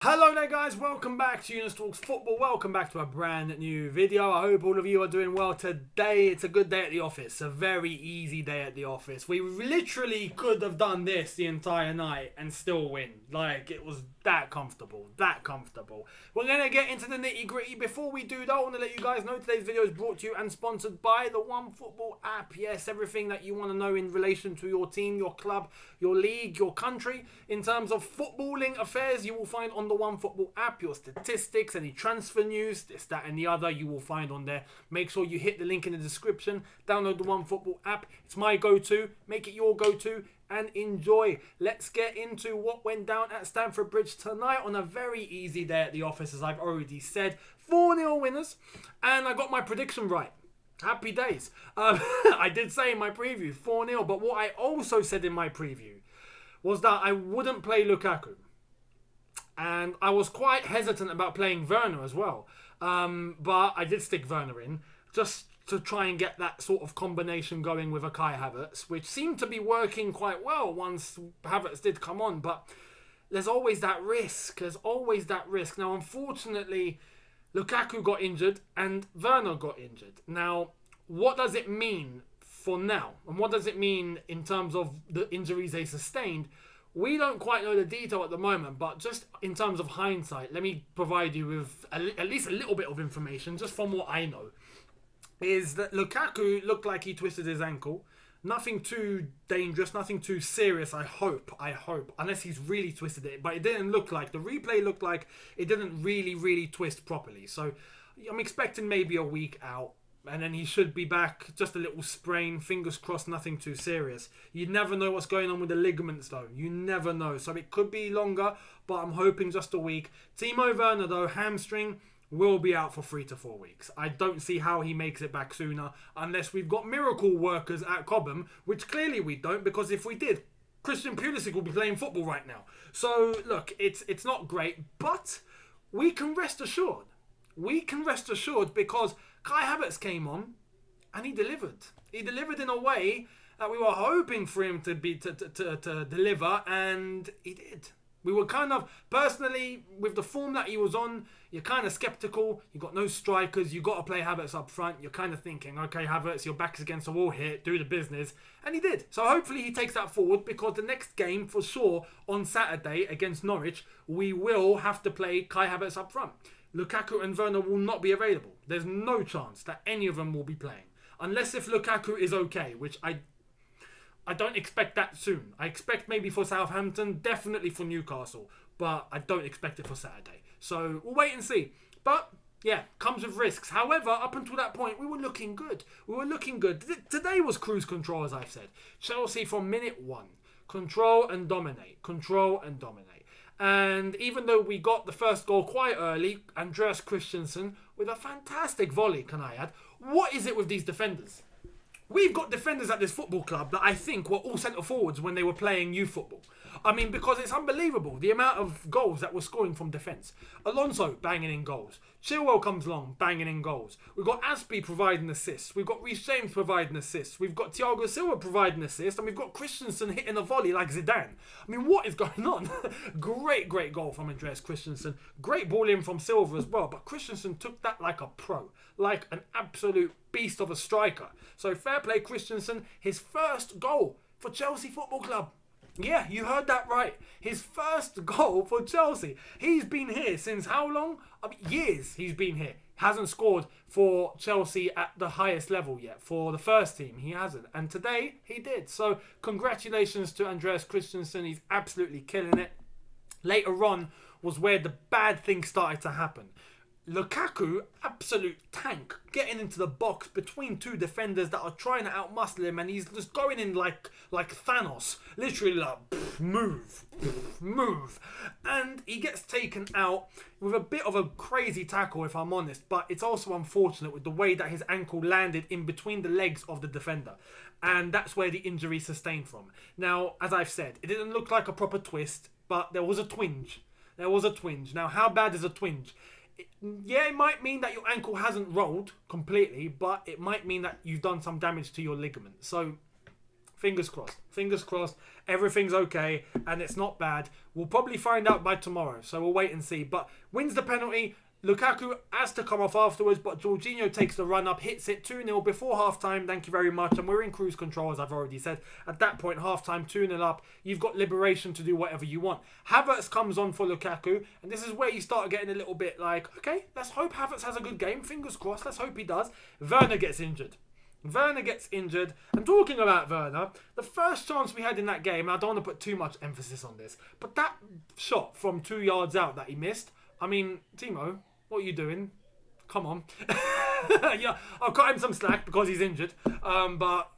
Hello there guys, welcome back to Younes Talks Football, welcome back to a brand new video. I hope all of you are doing well today. It's a good day at the office, a very easy day at the office. We literally could have done this the entire night and still win. Like, it was that comfortable, that comfortable. We're going to get into the nitty gritty. Before we do that, I want to let you guys know today's video is brought to you and sponsored by the OneFootball app. Yes, everything that you want to know in relation to your team, your club, your league, your country, in terms of footballing affairs, you will find on the OneFootball app. Your statistics, any transfer news, this, that and the other, you will find on there. Make sure you hit the link in the description. Download the OneFootball app. It's my go-to. Make it your go-to and enjoy. Let's get into what went down at Stamford Bridge tonight on a very easy day at the office, as I've already said. 4-0 winners, and I got my prediction right. Happy days. I did say in my preview 4-0, but what I also said in my preview was that I wouldn't play Lukaku. And I was quite hesitant about playing Werner as well. But I did stick Werner in just to try and get that sort of combination going with a Kai Havertz, which seemed to be working quite well once Havertz did come on. But there's always that risk. There's always that risk. Now, unfortunately, Lukaku got injured and Werner got injured. Now, what does it mean for now? And what does it mean in terms of the injuries they sustained? We don't quite know the detail at the moment, but just in terms of hindsight, let me provide you with at least a little bit of information, just from what I know, is that Lukaku looked like he twisted his ankle. Nothing too dangerous, nothing too serious, I hope, unless he's really twisted it. But it didn't look like, the replay looked like it didn't really twist properly. So I'm expecting maybe a week out. And then he should be back, just a little sprain, fingers crossed, nothing too serious. You never know what's going on with the ligaments though. You never know. So it could be longer, but I'm hoping just a week. Timo Werner though, hamstring, will be out for 3 to 4 weeks. I don't see how he makes it back sooner unless we've got miracle workers at Cobham, which clearly we don't, because if we did, Christian Pulisic will be playing football right now. So look, it's not great, but we can rest assured. We can rest assured because Kai Havertz came on and he delivered. He delivered in a way that we were hoping for him to deliver, and he did. We were kind of, personally, with the form that he was on, you're kind of sceptical. You got no strikers. You got to play Havertz up front. You're kind of thinking, okay, Havertz, your back's against the wall here. Do the business. And he did. So hopefully he takes that forward, because the next game, for sure, on Saturday against Norwich, we will have to play Kai Havertz up front. Lukaku and Werner will not be available. There's no chance that any of them will be playing. Unless if Lukaku is okay, which I don't expect that soon. I expect maybe for Southampton, definitely for Newcastle, but I don't expect it for Saturday. So we'll wait and see. But yeah, comes with risks. However, up until that point, we were looking good. Today was cruise control, as I've said. Chelsea from minute one. Control and dominate. And even though we got the first goal quite early, Andreas Christensen with a fantastic volley, can I add? What is it with these defenders? We've got defenders at this football club that I think were all centre forwards when they were playing youth football. I mean, because it's unbelievable the amount of goals that we're scoring from defence. Alonso banging in goals. Chilwell comes along banging in goals. We've got Aspie providing assists. We've got Reece James providing assists. We've got Thiago Silva providing assists. And we've got Christensen hitting a volley like Zidane. I mean, what is going on? Great goal from Andreas Christensen. Great ball in from Silva as well. But Christensen took that like a pro. Like an absolute beast of a striker. So fair play Christensen. His first goal for Chelsea Football Club. Yeah, you heard that right. His first goal for Chelsea. He's been here since how long? I mean, years he's been here. Hasn't scored for Chelsea at the highest level yet. For the first team, he hasn't. And today, he did. So, congratulations to Andreas Christensen. He's absolutely killing it. Later on was where the bad things started to happen. Lukaku, absolute tank, getting into the box between two defenders that are trying to outmuscle him, and he's just going in like Thanos, literally like move, and he gets taken out with a bit of a crazy tackle, if I'm honest. But it's also unfortunate with the way that his ankle landed in between the legs of the defender, and that's where the injury sustained from. Now, as I've said, it didn't look like a proper twist, but there was a twinge. Now, how bad is a twinge? It might mean that your ankle hasn't rolled completely, but it might mean that you've done some damage to your ligament. So Fingers crossed. Fingers crossed. Everything's okay and it's not bad. We'll probably find out by tomorrow, so we'll wait and see. But wins the penalty. Lukaku has to come off afterwards, but Jorginho takes the run up, hits it 2-0 before half-time. Thank you very much. And we're in cruise control, as I've already said. At that point, half-time, 2-0 up. You've got liberation to do whatever you want. Havertz comes on for Lukaku, and this is where you start getting a little bit like, okay, let's hope Havertz has a good game. Fingers crossed. Let's hope he does. Werner gets injured. And talking about Werner, the first chance we had in that game, and I don't want to put too much emphasis on this, but that shot from 2 yards out that he missed, I mean, Timo, what are you doing? Come on. Yeah, I'll cut him some slack because he's injured. But,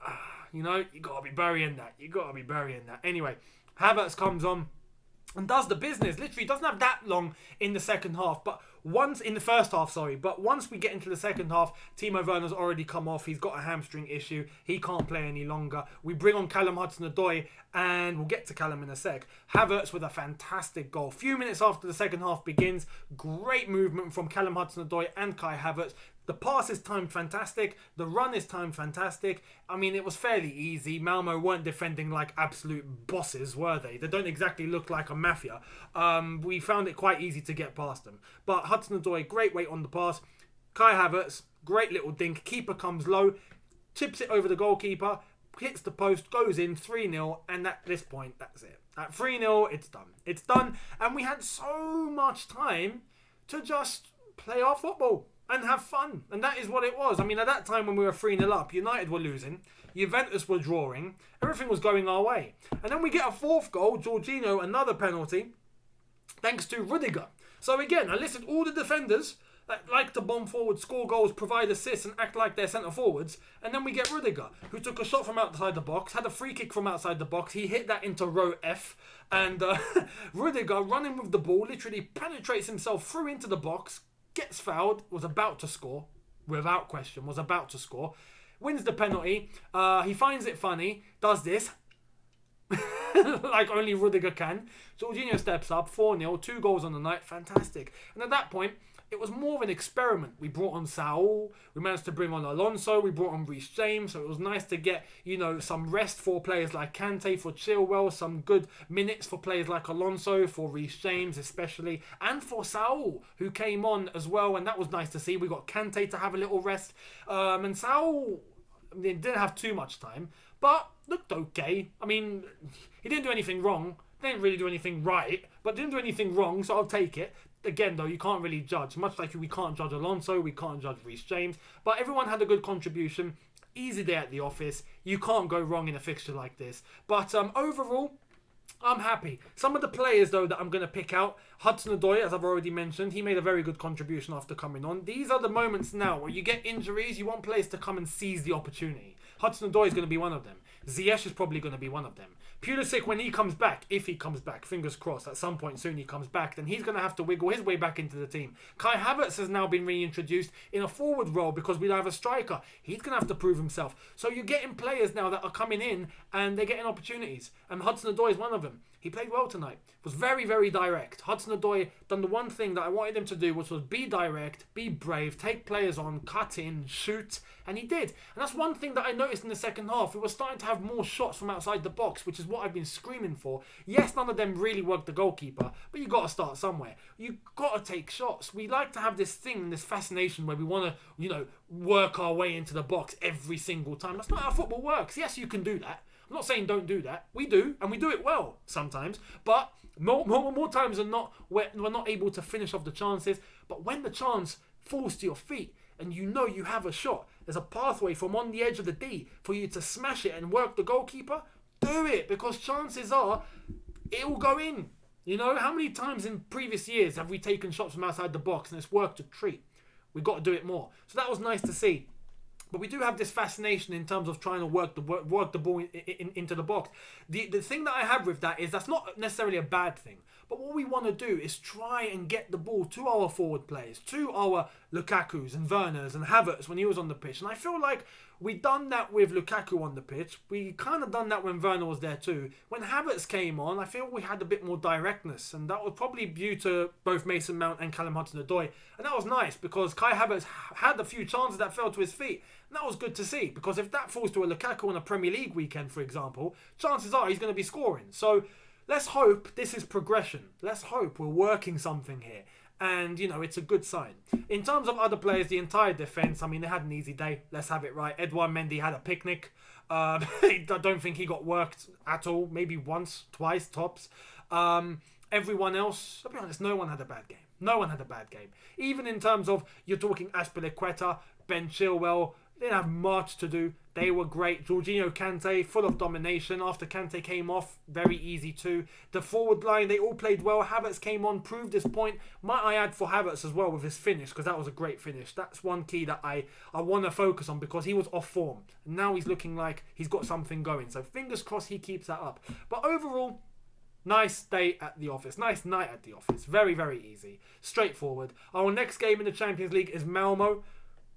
you know, you got to be burying that. Anyway, Havertz comes on and does the business. Literally doesn't have that long in the second half, but in the first half, but once we get into the second half, Timo Werner's already come off. He's got a hamstring issue. He can't play any longer. We bring on Callum Hudson-Odoi, and we'll get to Callum in a sec. Havertz with a fantastic goal. Few minutes after the second half begins, great movement from Callum Hudson-Odoi and Kai Havertz. The pass is timed fantastic. The run is timed fantastic. I mean, it was fairly easy. Malmo weren't defending like absolute bosses, were they? They don't exactly look like a mafia. We found it quite easy to get past them. But Hudson-Odoi, great weight on the pass. Kai Havertz, great little dink. Keeper comes low, chips it over the goalkeeper, hits the post, goes in 3-0, and at this point, that's it. At 3-0, it's done. It's done, and we had so much time to just play our football and have fun. And that is what it was. I mean, at that time when we were 3-0 up, United were losing, Juventus were drawing, everything was going our way. And then we get a fourth goal, Jorginho, another penalty, thanks to Rudiger. So again, I listed all the defenders that like to bomb forward, score goals, provide assists and act like they're centre forwards. And then we get Rudiger, who took a shot from outside the box, had a free kick from outside the box. He hit that into row F. And Rudiger, running with the ball, literally penetrates himself through into the box, gets fouled, was about to score, without question, wins the penalty. He finds it funny, does this, like only Rudiger can. Jorginho steps up, 4-0, 2 goals on the night, fantastic. And at that point, it was more of an experiment. We brought on Saul, we managed to bring on Alonso, we brought on Reece James, so it was nice to get, you know, some rest for players like Kante, for Chilwell, some good minutes for players like Alonso, for Reece James especially, and for Saul, who came on as well, and that was nice to see. We got Kante to have a little rest, and Saul didn't have too much time, but looked okay. I mean, he didn't do anything wrong, didn't really do anything right, but didn't do anything wrong, so I'll take it. Again, though, you can't really judge. Much like we can't judge Alonso, we can't judge Reece James. But everyone had a good contribution. Easy day at the office. You can't go wrong in a fixture like this. But overall, I'm happy. Some of the players, though, that I'm going to pick out, Hudson-Odoi, as I've already mentioned, he made a very good contribution after coming on. These are the moments now where you get injuries, you want players to come and seize the opportunity. Hudson-Odoi is going to be one of them. Ziyech is probably going to be one of them. Pulisic, when he comes back, if he comes back, fingers crossed, at some point soon he comes back, then he's going to have to wiggle his way back into the team. Kai Havertz has now been reintroduced in a forward role because we don't have a striker. He's going to have to prove himself. So you're getting players now that are coming in and they're getting opportunities. And Hudson-Odoi is one of them. He played well tonight. Was very, very direct. Hudson-Odoi done the one thing that I wanted him to do, which was be direct, be brave, take players on, cut in, shoot, and he did. And that's one thing that I noticed in the second half. We were starting to have more shots from outside the box, which is what I've been screaming for. Yes, none of them really worked the goalkeeper, but you got to start somewhere. You got to take shots. We like to have this thing, this fascination where we want to, work our way into the box every single time. That's not how football works. Yes, you can do that. I'm not saying don't do that. We do, and we do it well sometimes. But more times than not, we're not able to finish off the chances. But when the chance falls to your feet and you know you have a shot, there's a pathway from on the edge of the D for you to smash it and work the goalkeeper, do it, because chances are it will go in. You know, how many times in previous years have we taken shots from outside the box and it's worked a treat? We've got to do it more. So that was nice to see. But we do have this fascination in terms of trying to work the ball into the box. The thing that I have with that is that's not necessarily a bad thing. But what we want to do is try and get the ball to our forward players, to our Lukakus and Werners and Havertz when he was on the pitch. And I feel like We done that with Lukaku on the pitch. We kind of done that when Werner was there too. When Havertz came on, I feel we had a bit more directness, and that was probably due to both Mason Mount and Callum Hudson-Odoi. And that was nice because Kai Havertz had a few chances that fell to his feet. And that was good to see, because if that falls to a Lukaku on a Premier League weekend, for example, chances are he's going to be scoring. So let's hope this is progression. Let's hope we're working something here. And, you know, it's a good sign. In terms of other players, the entire defence, I mean, they had an easy day. Let's have it right. Edouard Mendy had a picnic. I don't think he got worked at all. Maybe once, twice, tops. Everyone else, I'll be honest, no one had a bad game. No one had a bad game. Even in terms of, you're talking Azpilicueta, Ben Chilwell, they didn't have much to do. They were great. Jorginho Kante, full of domination. After Kante came off, very easy too. The forward line, they all played well. Havertz came on, proved his point. Might I add for Havertz as well with his finish, because that was a great finish. That's one key that I want to focus on, because he was off form. Now he's looking like he's got something going. So fingers crossed he keeps that up. But overall, nice day at the office. Nice night at the office. Very, very easy. Straightforward. Our next game in the Champions League is Malmo.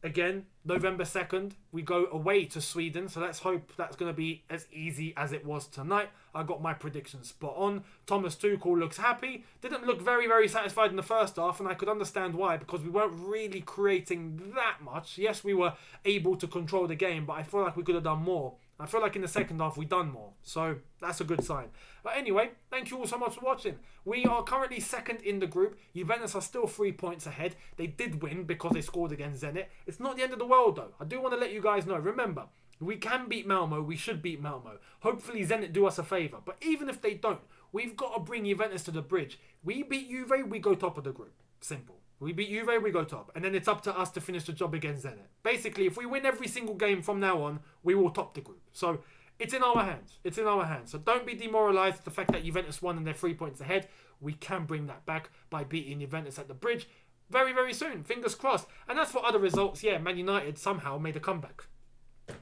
Again, November 2nd, we go away to Sweden. So let's hope that's going to be as easy as it was tonight. I got my predictions spot on. Thomas Tuchel looks happy. Didn't look very, very satisfied in the first half, and I could understand why, because we weren't really creating that much. Yes, we were able to control the game, but I feel like we could have done more. I feel like in the second half we done more. So that's a good sign. But anyway, thank you all so much for watching. We are currently second in the group. Juventus are still 3 points ahead. They did win because they scored against Zenit. It's not the end of the world though. I do want to let you guys know. Remember, we can beat Malmo. We should beat Malmo. Hopefully Zenit do us a favour. But even if they don't, we've got to bring Juventus to the bridge. We beat Juve, we go top of the group. Simple. We beat Juve, we go top. And then it's up to us to finish the job against Zenit. Basically, if we win every single game from now on, we will top the group. So it's in our hands. It's in our hands. So don't be demoralised at the fact that Juventus won and they're 3 points ahead. We can bring that back by beating Juventus at the bridge very, very soon. Fingers crossed. And as for other results, yeah, Man United somehow made a comeback.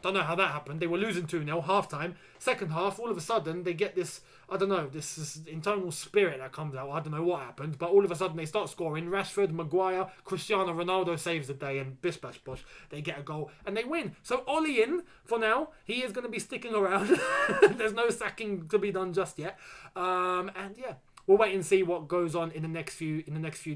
Don't know how that happened. They were losing 2-0 half-time. Second half, all of a sudden, they get this, I don't know, this internal spirit that comes out. I don't know what happened, but all of a sudden they start scoring. Rashford, Maguire, Cristiano Ronaldo saves the day, and bish bash bosh, they get a goal and they win. So Ollie in for now. He is going to be sticking around. There's no sacking to be done just yet. And yeah. We'll wait and see what goes on in the next few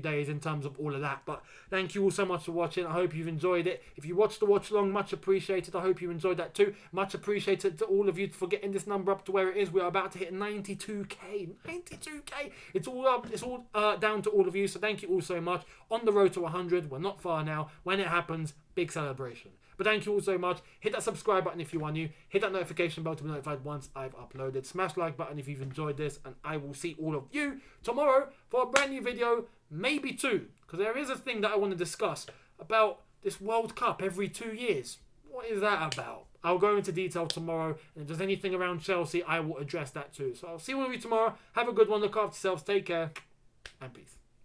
days in terms of all of that. But thank you all so much for watching. I hope you've enjoyed it. If you watched the watch along, much appreciated. I hope you enjoyed that too. Much appreciated to all of you for getting this number up to where it is. We are about to hit 92k. 92k. It's all up. It's all down to all of you. So thank you all so much. On the road to 100. We're not far now. When it happens, big celebration. But thank you all so much. Hit that subscribe button if you are new. Hit that notification bell to be notified once I've uploaded. Smash the like button if you've enjoyed this. And I will see all of you tomorrow for a brand new video. Maybe two. Because there is a thing that I want to discuss about this World Cup every 2 years. What is that about? I'll go into detail tomorrow. And if there's anything around Chelsea, I will address that too. So I'll see all of you tomorrow. Have a good one. Look after yourselves. Take care. And peace.